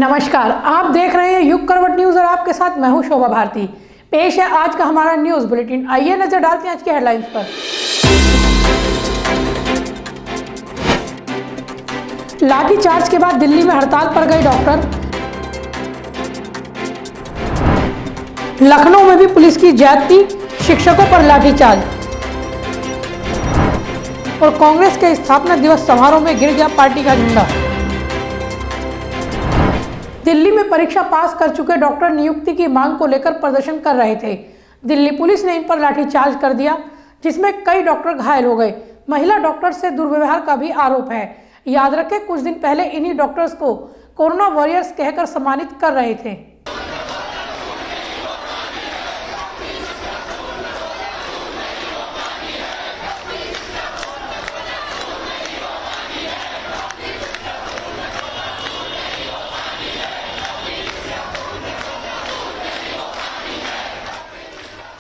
नमस्कार, आप देख रहे हैं युग करवट न्यूज और आपके साथ मैं हूं शोभा भारती। पेश है आज का हमारा न्यूज बुलेटिन। आइए नजर डालते हैं आज के हेडलाइंस पर। लाठीचार्ज के बाद दिल्ली में हड़ताल पर गए डॉक्टर। लखनऊ में भी पुलिस की ज्यादती, शिक्षकों पर लाठीचार्ज। और कांग्रेस के स्थापना दिवस समारोह में गिर गया पार्टी का झंडा। दिल्ली में परीक्षा पास कर चुके डॉक्टर नियुक्ति की मांग को लेकर प्रदर्शन कर रहे थे। दिल्ली पुलिस ने इन पर लाठीचार्ज कर दिया, जिसमें कई डॉक्टर घायल हो गए। महिला डॉक्टर से दुर्व्यवहार का भी आरोप है। याद रखें, कुछ दिन पहले इन्हीं डॉक्टर्स को कोरोना वॉरियर्स कहकर सम्मानित कर रहे थे।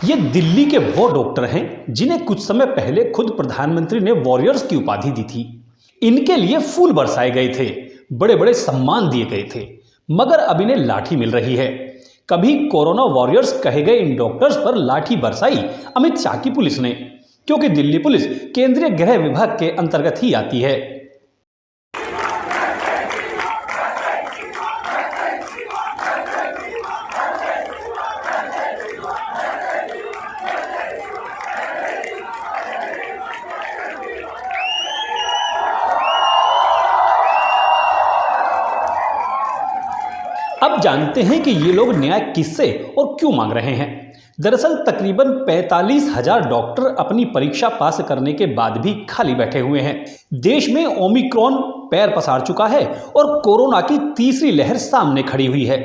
ये दिल्ली के वो डॉक्टर हैं जिन्हें कुछ समय पहले खुद प्रधानमंत्री ने वॉरियर्स की उपाधि दी थी। इनके लिए फूल बरसाए गए थे, बड़े बड़े सम्मान दिए गए थे, मगर अब इन्हें लाठी मिल रही है। कभी कोरोना वॉरियर्स कहे गए इन डॉक्टर्स पर लाठी बरसाई अमित शाह की पुलिस ने, क्योंकि दिल्ली पुलिस केंद्रीय गृह विभाग के अंतर्गत ही आती है। अब जानते हैं कि ये लोग न्याय किससे और क्यों मांग रहे हैं। दरअसल तकरीबन 45,000 डॉक्टर अपनी परीक्षा पास करने के बाद भी खाली बैठे हुए हैं। देश में ओमिक्रॉन पैर पसार चुका है और कोरोना की तीसरी लहर सामने खड़ी हुई है।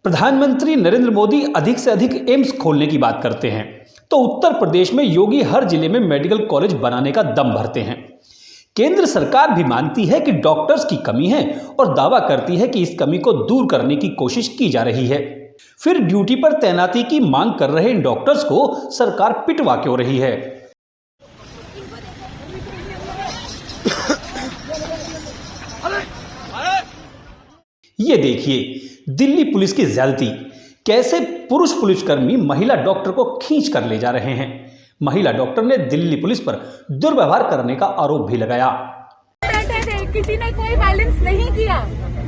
प्रधानमंत्री नरेंद्र मोदी अधिक से अधिक एम्स खोलने की बात करते हैं, तो उत्तर प्रदेश में योगी हर जिले में मेडिकल कॉलेज बनाने का दम भरते हैं। केंद्र सरकार भी मानती है कि डॉक्टर्स की कमी है और दावा करती है कि इस कमी को दूर करने की कोशिश की जा रही है। फिर ड्यूटी पर तैनाती की मांग कर रहे इन डॉक्टर्स को सरकार पिटवा क्यों रही है? ये देखिए दिल्ली पुलिस की ज्यादती, कैसे पुरुष पुलिसकर्मी महिला डॉक्टर को खींच कर ले जा रहे हैं। महिला डॉक्टर ने दिल्ली पुलिस पर दुर्व्यवहार करने का आरोप भी लगाया। बैठे थे, किसी ने कोई वायलेंस नहीं किया,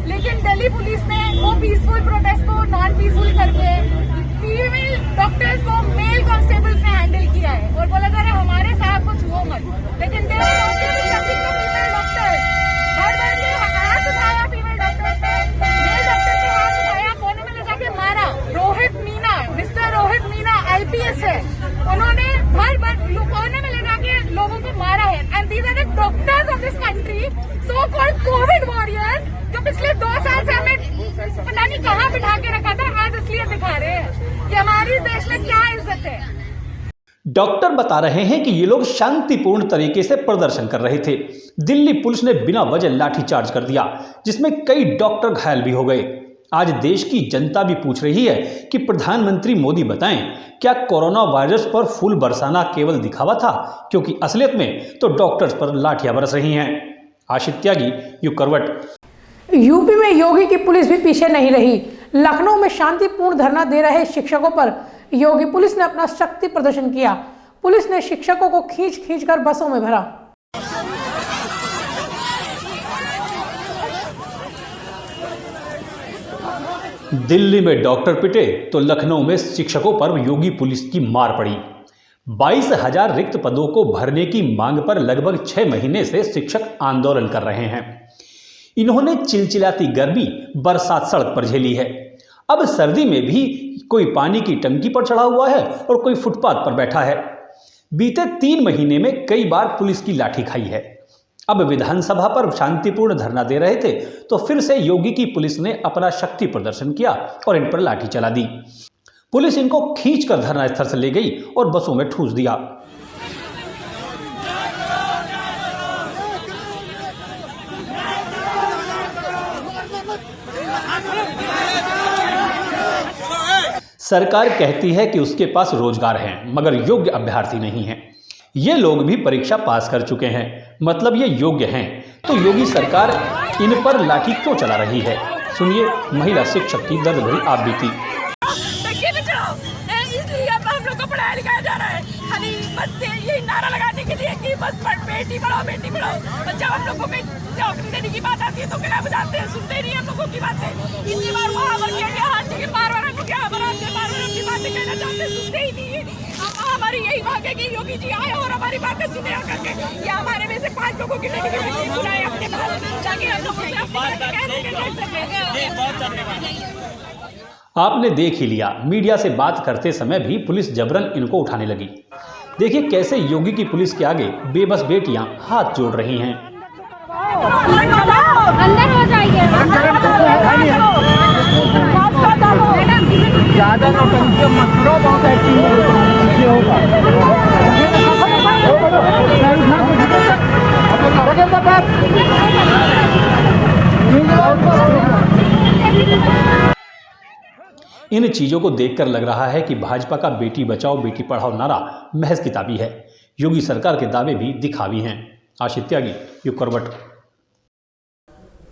लेकिन दिल्ली पुलिस ने वो पीसफुल प्रोटेस्ट को नॉन पीसफुल करके फीमेल डॉक्टर्स को मेल कांस्टेबल्स ने हैंडल किया है और बोला जा रहा है हमारे साथ कुछ हो मत। लेकिन फीमेल डॉक्टर हर बार ने हाथ उठाया, फीमेल डॉक्टर्स ने मेल डॉक्टर के हाथ उठाया, कोने में ले जाके मारा। रोहित मीना, मिस्टर रोहित मीना IPS है, उन्होंने हर बार कोने में ले जाके लोगों को मारा है। And these are the doctors of this country, so called Covid warriors, जो पिछले 2 साल से हमें पता नहीं कहाँ बिठा के रखा था। आज इसलिए दिखा रहे हैं कि हमारी देश में क्या इज्जत है। डॉक्टर बता रहे हैं कि ये लोग शांतिपूर्ण तरीके से प्रदर्शन कर रहे थे। दिल्ली पुलिस ने बिना वजह लाठीचार्ज कर दिया, जिसमें कई डॉक्टर घायल भी हो गए। आज देश की जनता भी पूछ रही है कि प्रधानमंत्री मोदी बताएं, क्या कोरोना वायरस पर फूल बरसाना केवल दिखावा था, क्योंकि असलियत में तो डॉक्टर्स पर लाठियां बरस रही हैं। आशित त्यागी, युग करवट। यूपी में योगी की पुलिस भी पीछे नहीं रही। लखनऊ में शांतिपूर्ण धरना दे रहे शिक्षकों पर योगी पुलिस ने अपना शक्ति प्रदर्शन किया। पुलिस ने शिक्षकों को खींच कर बसों में भरा। दिल्ली में डॉक्टर पिटे तो लखनऊ में शिक्षकों पर योगी पुलिस की मार पड़ी। 22,000 रिक्त पदों को भरने की मांग पर लगभग 6 महीने से शिक्षक आंदोलन कर रहे हैं। इन्होंने चिलचिलाती गर्मी, बरसात सड़क पर झेली है। अब सर्दी में भी कोई पानी की टंकी पर चढ़ा हुआ है और कोई फुटपाथ पर बैठा है। बीते 3 महीने में कई बार पुलिस की लाठी खाई है। अब विधानसभा पर शांतिपूर्ण धरना दे रहे थे तो फिर से योगी की पुलिस ने अपना शक्ति प्रदर्शन किया और इन पर लाठी चला दी। पुलिस इनको खींचकर धरना स्थल से ले गई और बसों में ठूस दिया। सरकार कहती है कि उसके पास रोजगार है, मगर योग्य अभ्यर्थी नहीं है। ये लोग भी परीक्षा पास कर चुके हैं, मतलब ये योग्य हैं, तो योगी सरकार इन पर लाठी क्यों चला रही है? सुनिए महिला शिक्षक की दर्द भरी आप बीती। इसलिए अब हम लोग को पढ़ाया लिखाया जा रहा है खाली बस यही नारा लगाने के लिए कि बस बेटी पढ़ाओ बेटी पढ़ाओ। और जब हम लोग को नौकरी देने की बात आती है तो क्या बुझाते हैं, सुनते नहीं हम लोगों की बातें। इतनी बार वहाँ पर किया गया, हर जगह बार बार हमको क्या बार अपनी बातें कहना चाहते, सुनते ही नहीं है। हमारी यही मांग है कि योगी जी आए और हमारी बातें सुने करके, या हमारे में से 5 लोगों की बुलाए अपने पास ताकि हम लोग आपने देख ही लिया, मीडिया से बात करते समय भी पुलिस जबरन इनको उठाने लगी। देखिए कैसे योगी की पुलिस के आगे बेबस बेटियां हाथ जोड़ रही हैं। अंदर हो जाइए। ज़्यादा बहुत इन चीज़ों को देखकर लग रहा है कि भाजपा का बेटी बचाओ बेटी पढ़ाओ नारा महज किताबी है। योगी सरकार के दावे भी दिखावी हैं। आशित त्यागी, युग करवट।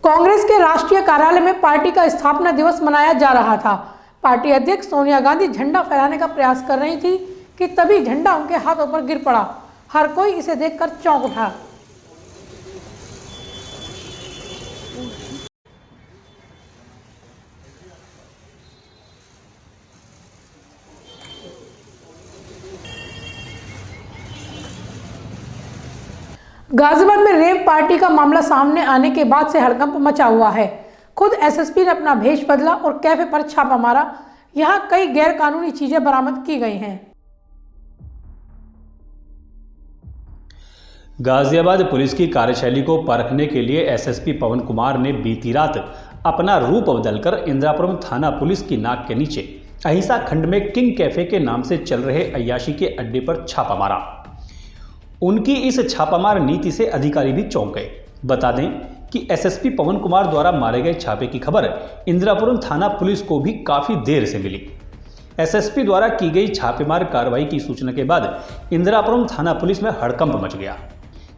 कांग्रेस के राष्ट्रीय कार्यालय में पार्टी का स्थापना दिवस मनाया जा रहा था। पार्टी अध्यक्ष सोनिया गांधी झंडा फहराने का प्रयास कर रही थी कि तभी झंडा उनके हाथों पर गिर पड़ा। हर कोई इसे देखकर चौंक उठा। गाजियाबाद में रेव पार्टी का मामला सामने आने के बाद से हड़कंप मचा हुआ है। खुद एसएसपी ने अपना भेष बदला और कैफे पर छापा मारा। यहां कई गैर कानूनी चीजें बरामद की गई हैं। गाजियाबाद पुलिस की कार्यशैली को परखने के लिए एसएसपी पवन कुमार ने बीती रात अपना रूप बदलकर इंदिरापुरम थाना पुलिस की नाक के नीचे अहिंसा खंड में किंग कैफे के नाम से चल रहे अय्याशी के अड्डे पर छापा मारा। उनकी इस छापामार नीति से अधिकारी भी चौंक गए। बता दें कि एसएसपी पवन कुमार द्वारा मारे गए छापे की खबर इंदिरापुरम थाना पुलिस को भी काफ़ी देर से मिली। एसएसपी द्वारा की गई छापेमार कार्रवाई की सूचना के बाद इंदिरापुरम थाना पुलिस में हड़कंप मच गया।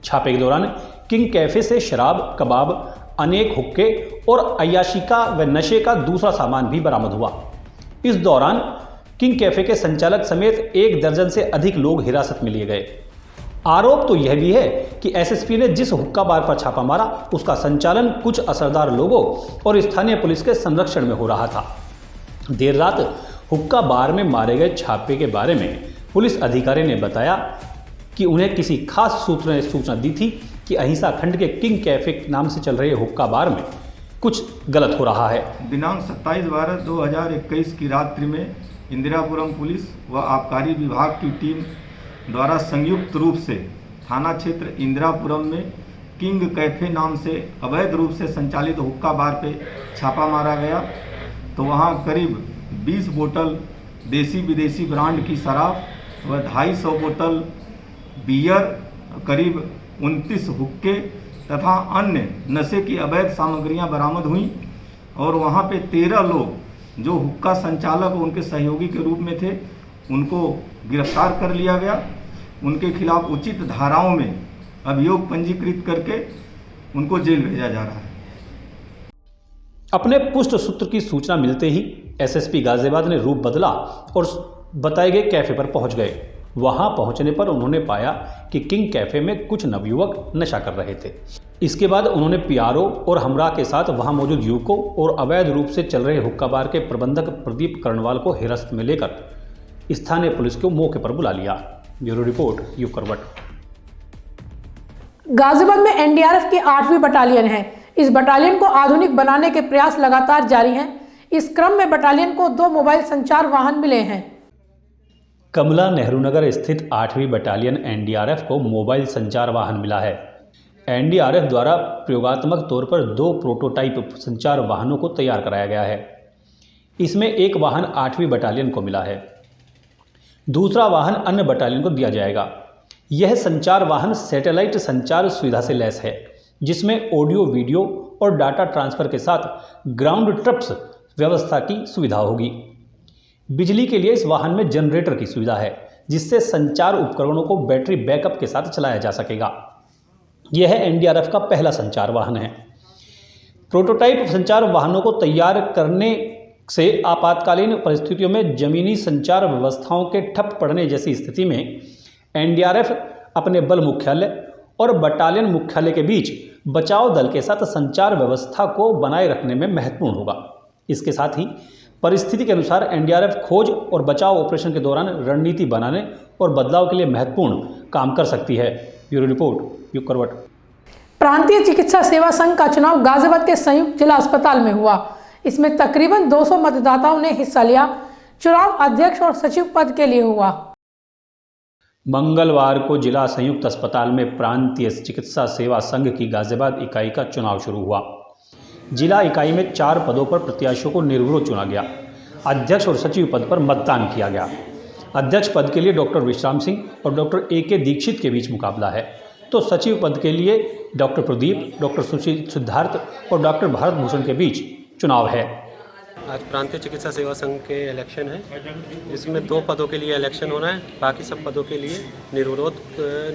छापे के दौरान किंग कैफे से शराब, कबाब, अनेक हुक्के और अय्याशी का व नशे का दूसरा सामान भी बरामद हुआ। इस दौरान किंग कैफे के संचालक समेत 1 दर्जन से अधिक लोग हिरासत में लिए गए। आरोप तो यह भी है कि एसएसपी ने जिस हुक्का बार पर छापा मारा उसका संचालन कुछ असरदार लोगों और स्थानीय पुलिस के संरक्षण में हो रहा था। देर रात हुक्का बार में मारे गए छापे के बारे में पुलिस अधिकारी ने बताया कि उन्हें किसी खास सूत्र ने सूचना दी थी कि अहिंसा खंड के किंग कैफे नाम से चल रहे हुक्का बार में कुछ गलत हो रहा है। दिनांक 27/12/2021 की रात्रि में इंदिरापुरम पुलिस व आबकारी विभाग की टीम द्वारा संयुक्त रूप से थाना क्षेत्र इंदिरापुरम में किंग कैफे नाम से अवैध रूप से संचालित हुक्का बार पे छापा मारा गया। तो वहाँ करीब 20 बोतल देसी विदेशी ब्रांड की शराब व 250 बोतल बियर, करीब 29 हुक्के तथा अन्य नशे की अवैध सामग्रियां बरामद हुई। और वहाँ पे 13 लोग जो हुक्का संचालक और उनके सहयोगी के रूप में थे उनको गिरफ्तार कर लिया गया। उनके खिलाफ उचित धाराओं में अभियोग पंजीकृत करके उनको जेल भेजा जा रहा है। अपने पुष्ट सूत्र की सूचना मिलते ही एसएसपी गाजियाबाद ने रूप बदला और बताए गए कैफे पर पहुंच गए। वहां पहुंचने पर उन्होंने पाया कि किंग कैफे में कुछ नवयुवक नशा कर रहे थे। इसके बाद उन्होंने पीआरओ और हमराह के साथ वहां मौजूद युवकों और अवैध रूप से चल रहे हुक्का बार के प्रबंधक प्रदीप कर्णवाल को हिरासत में लेकर स्थानीय पुलिस को मौके पर बुला लिया। ब्यूरो रिपोर्ट, युग करवट। गाजियाबाद में एनडीआरएफ की 8वीं बटालियन है। इस बटालियन को आधुनिक बनाने के प्रयास लगातार जारी हैं। इस क्रम में बटालियन को 2 मोबाइल संचार वाहन मिले हैं। कमला नेहरू नगर स्थित 8वीं बटालियन एनडीआरएफ को मोबाइल संचार वाहन मिला है। एनडीआरएफ द्वारा प्रयोगात्मक तौर पर 2 प्रोटोटाइप संचार वाहनों को तैयार कराया गया है। इसमें एक वाहन 8वीं बटालियन को मिला है, दूसरा वाहन अन्य बटालियन को दिया जाएगा। यह संचार वाहन सैटेलाइट संचार सुविधा से लैस है, जिसमें ऑडियो, वीडियो और डाटा ट्रांसफर के साथ ग्राउंड ट्रप्स व्यवस्था की सुविधा होगी। बिजली के लिए इस वाहन में जनरेटर की सुविधा है, जिससे संचार उपकरणों को बैटरी बैकअप के साथ चलाया जा सकेगा। यह एनडीआरएफ का पहला संचार वाहन है। प्रोटोटाइप संचार वाहनों को तैयार करने से आपातकालीन परिस्थितियों में जमीनी संचार व्यवस्थाओं के ठप पड़ने जैसी स्थिति में एनडीआरएफ अपने बल मुख्यालय और बटालियन मुख्यालय के बीच बचाव दल के साथ संचार व्यवस्था को बनाए रखने में महत्वपूर्ण होगा। इसके साथ ही परिस्थिति के अनुसार एनडीआरएफ खोज और बचाव ऑपरेशन के दौरान रणनीति बनाने और बदलाव के लिए महत्वपूर्ण काम कर सकती है। ब्यूरो रिपोर्ट, युग करवट। प्रांतीय चिकित्सा सेवा संघ का चुनाव गाजियाबाद के संयुक्त जिला अस्पताल में हुआ। इसमें तकरीबन 200 मतदाताओं ने हिस्सा लिया। चुनाव अध्यक्ष और सचिव पद के लिए हुआ। मंगलवार को जिला संयुक्त अस्पताल में प्रांतीय चिकित्सा सेवा संघ की गाजियाबाद इकाई का चुनाव शुरू हुआ। जिला इकाई में 4 पदों पर प्रत्याशियों को निर्विरोध चुना गया। अध्यक्ष और सचिव पद पर मतदान किया गया। अध्यक्ष पद के लिए डॉक्टर विश्राम सिंह और डॉक्टर ए.के. दीक्षित के बीच मुकाबला है, तो सचिव पद के लिए डॉक्टर प्रदीप, डॉक्टर सुशील सिद्धार्थ और डॉक्टर भारत भूषण के बीच चुनाव है। आज प्रांतीय चिकित्सा सेवा संघ के इलेक्शन है, जिसमें 2 पदों के लिए इलेक्शन होना है। बाकी सब पदों के लिए निर्विरोध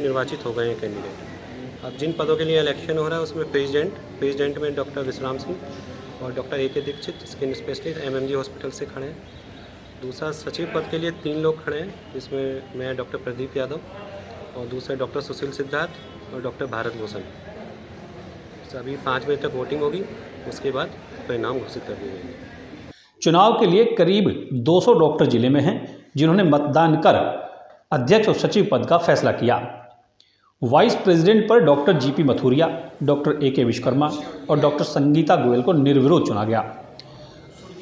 निर्वाचित हो गए हैं कैंडिडेट। अब जिन पदों के लिए इलेक्शन हो रहा है उसमें प्रेसिडेंट में डॉक्टर विश्राम सिंह और doctor AK. Dikshit skin specialist MMG hospital से खड़े हैं। दूसरा सचिव पद के लिए 3 लोग खड़े हैं, जिसमें मैं डॉक्टर प्रदीप यादव और दूसरे डॉक्टर सुशील सिद्धार्थ और डॉक्टर भारत भूषण। अभी 5 बजे तक वोटिंग होगी, उसके बाद परिणाम घोषित कर दिए जाएंगे। चुनाव के लिए करीब 200 डॉक्टर जिले में हैं, जिन्होंने मतदान कर अध्यक्ष और सचिव पद का फैसला किया। वाइस प्रेसिडेंट पर doctor GP Mathuria, doctor AK. Vishwakarma और डॉक्टर संगीता गोयल को निर्विरोध चुना गया।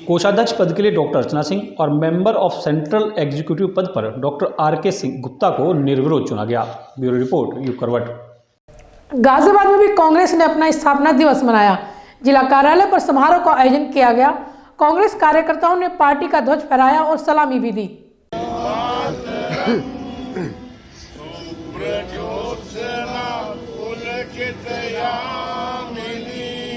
कोषाध्यक्ष पद के लिए डॉक्टर अर्चना सिंह और मेंबर ऑफ सेंट्रल एग्जीक्यूटिव पद पर डॉक्टर आर.के. सिंह गुप्ता को निर्विरोध चुना गया। ब्यूरो रिपोर्ट, युग करवट। गाजियाबाद में भी कांग्रेस ने अपना स्थापना दिवस मनाया। जिला कार्यालय पर समारोह का आयोजन किया गया। कांग्रेस कार्यकर्ताओं ने पार्टी का ध्वज फहराया और सलामी भी दी।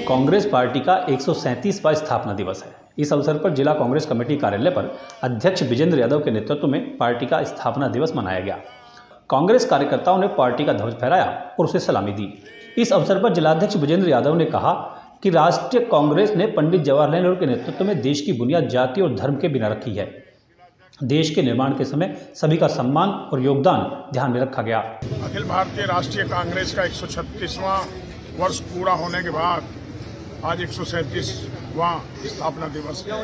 कांग्रेस पार्टी का 137वां स्थापना दिवस है। इस अवसर पर जिला कांग्रेस कमेटी कार्यालय पर अध्यक्ष विजेंद्र यादव के नेतृत्व में पार्टी का स्थापना दिवस मनाया गया। कांग्रेस कार्यकर्ताओं ने पार्टी का ध्वज फहराया और उसे सलामी दी। इस अवसर पर जिलाध्यक्ष विजेंद्र यादव ने कहा कि राष्ट्रीय कांग्रेस ने पंडित जवाहरलाल नेहरू के नेतृत्व में देश की बुनियाद जाति और धर्म के बिना रखी है। देश के निर्माण के समय सभी का सम्मान और योगदान ध्यान में रखा गया। अखिल भारतीय राष्ट्रीय कांग्रेस का 136वां वर्ष पूरा होने के बाद आज 137वां स्थापना दिवस है।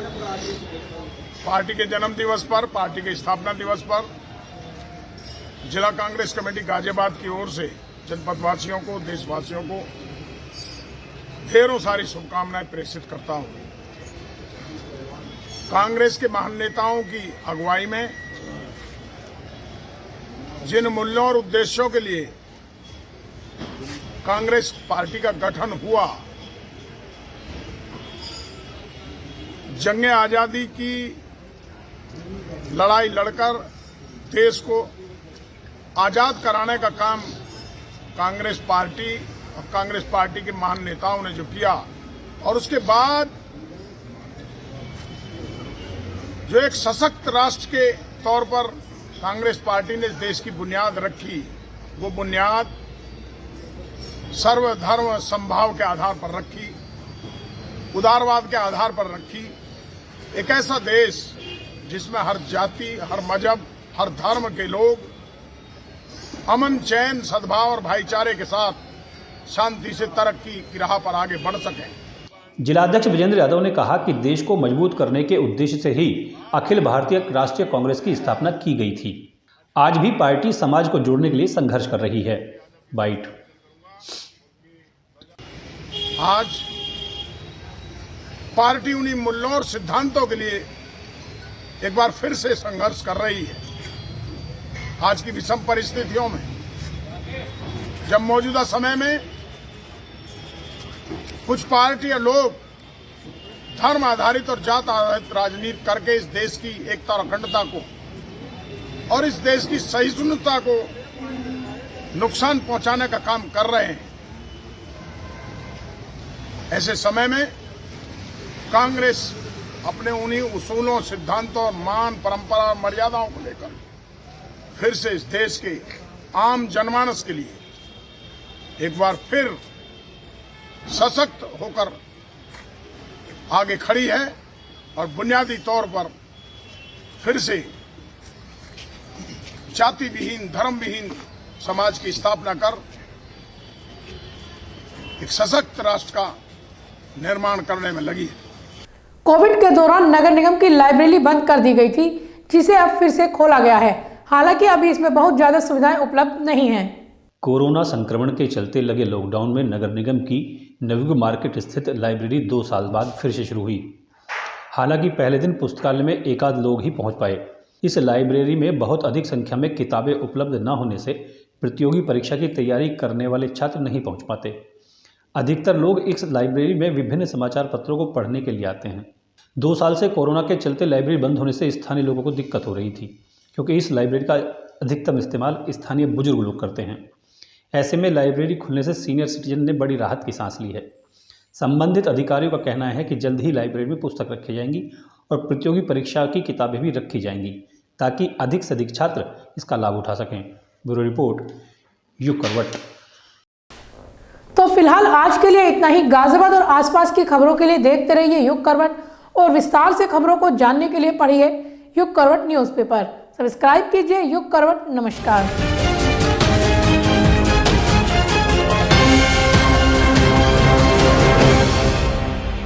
पार्टी के जन्म दिवस पर, पार्टी के स्थापना दिवस पर जिला कांग्रेस कमेटी गाजियाबाद की ओर से जनपदवासियों को, देशवासियों को ढेरों सारी शुभकामनाएं प्रेषित करता हूं। कांग्रेस के महान नेताओं की अगुवाई में जिन मूल्यों और उद्देश्यों के लिए कांग्रेस पार्टी का गठन हुआ, जंगे आजादी की लड़ाई लड़कर देश को आजाद कराने का काम कांग्रेस पार्टी और कांग्रेस पार्टी के महान नेताओं ने जो किया, और उसके बाद जो एक सशक्त राष्ट्र के तौर पर कांग्रेस पार्टी ने देश की बुनियाद रखी, वो बुनियाद सर्वधर्म समभाव के आधार पर रखी, उदारवाद के आधार पर रखी। एक ऐसा देश जिसमें हर जाति, हर मजहब, हर धर्म के लोग अमन, चैन, सद्भाव और भाईचारे के साथ शांति से तरक्की की राह पर आगे बढ़ सकें। जिलाध्यक्ष विजेंद्र यादव ने कहा कि देश को मजबूत करने के उद्देश्य से ही अखिल भारतीय राष्ट्रीय कांग्रेस की स्थापना की गई थी। आज भी पार्टी समाज को जोड़ने के लिए संघर्ष कर रही है। बाइट। आज पार्टी उन्हीं मूल्यों और सिद्धांतों के लिए एक बार फिर से संघर्ष कर रही है। आज की विषम परिस्थितियों में, जब मौजूदा समय में कुछ पार्टी या लोग धर्म आधारित और जात आधारित राजनीति करके इस देश की एकता और अखंडता को और इस देश की सहिष्णुता को नुकसान पहुंचाने का काम कर रहे हैं, ऐसे समय में कांग्रेस अपने उन्हीं उसूलों, सिद्धांतों और मान, परंपरा और मर्यादाओं को लेकर फिर से इस देश के आम जनमानस के लिए एक बार फिर सशक्त होकर आगे खड़ी है और बुनियादी तौर पर फिर से जाति विहीन, धर्म विहीन समाज की स्थापना कर एक सशक्त राष्ट्र का निर्माण करने में लगी है। कोविड के दौरान नगर निगम की लाइब्रेरी बंद कर दी गई थी, जिसे अब फिर से खोला गया है। हालांकि अभी इसमें बहुत ज़्यादा सुविधाएं उपलब्ध नहीं हैं। कोरोना संक्रमण के चलते लगे लॉकडाउन में नगर निगम की नवयुग मार्केट स्थित लाइब्रेरी 2 साल बाद फिर से शुरू हुई। हालांकि पहले दिन पुस्तकालय में एकाध लोग ही पहुंच पाए। इस लाइब्रेरी में बहुत अधिक संख्या में किताबें उपलब्ध न होने से प्रतियोगी परीक्षा की तैयारी करने वाले छात्र नहीं पहुंच पाते। अधिकतर लोग इस लाइब्रेरी में विभिन्न समाचार पत्रों को पढ़ने के लिए आते हैं। 2 साल से कोरोना के चलते लाइब्रेरी बंद होने से स्थानीय लोगों को दिक्कत हो रही थी, क्योंकि इस लाइब्रेरी का अधिकतम इस्तेमाल स्थानीय बुजुर्ग लोग करते हैं। ऐसे में लाइब्रेरी खुलने से सीनियर सिटीजन ने बड़ी राहत की सांस ली है। संबंधित अधिकारियों का कहना है कि जल्द ही लाइब्रेरी में पुस्तक रखी जाएंगी और प्रतियोगी परीक्षा की किताबें भी रखी जाएंगी, ताकि अधिक से अधिक छात्र इसका लाभ उठा सकें। ब्यूरो रिपोर्ट, युग करवट। तो फिलहाल आज के लिए इतना ही। गाजियाबाद और आसपास की खबरों के लिए देखते रहिए युग करवट और विस्तार से खबरों को जानने के लिए पढ़िए युग करवट न्यूज़पेपर। सब्सक्राइब कीजिए युग करवट। नमस्कार।